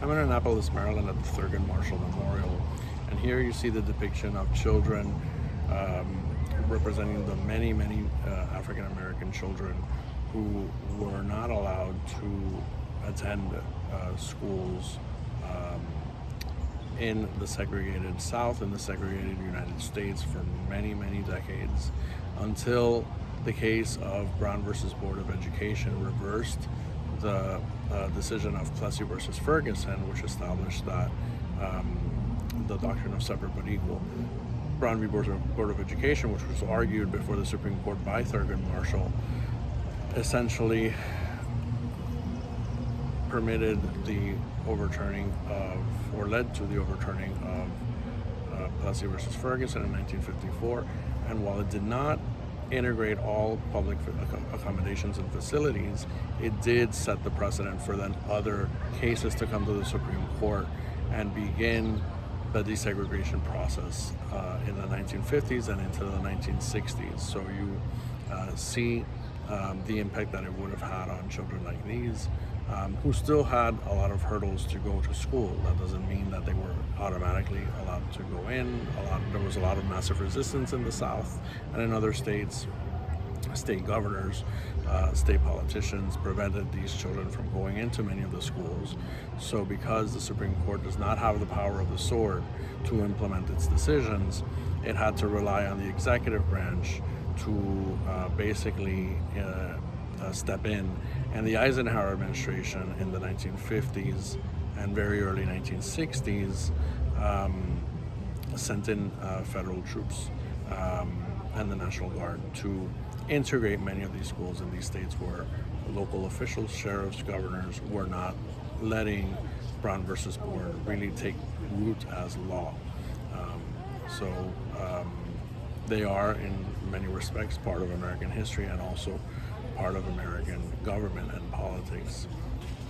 I'm in Annapolis, Maryland at the Thurgood Marshall Memorial, and here you see the depiction of children representing the many African American children who were not allowed to attend schools in the segregated South and the segregated United States for many decades, until the case of Brown versus Board of Education reversed the decision of Plessy versus Ferguson, which established that the doctrine of separate but equal. Brown v. Board of Education, which was argued before the Supreme Court by Thurgood Marshall, essentially permitted the overturning of, or led to the overturning of Plessy versus Ferguson in 1954. And while it did not integrate all public accommodations and facilities, it did set the precedent for then other cases to come to the Supreme Court and begin the desegregation process in the 1950s and into the 1960s. So you see the impact that it would have had on children like these, who still had a lot of hurdles to go to school. That doesn't mean that they were automatically allowed to go in. There was a lot of massive resistance in the South, and in other states, state governors, state politicians prevented these children from going into many of the schools. So because the Supreme Court does not have the power of the sword to implement its decisions, it had to rely on the executive branch to basically step in. And the Eisenhower administration in the 1950s and very early 1960s sent in federal troops and the National Guard to integrate many of these schools in these states where local officials, sheriffs, governors were not letting Brown versus Board really take root as law. So they are in many respects part of American history and also part of American government and politics.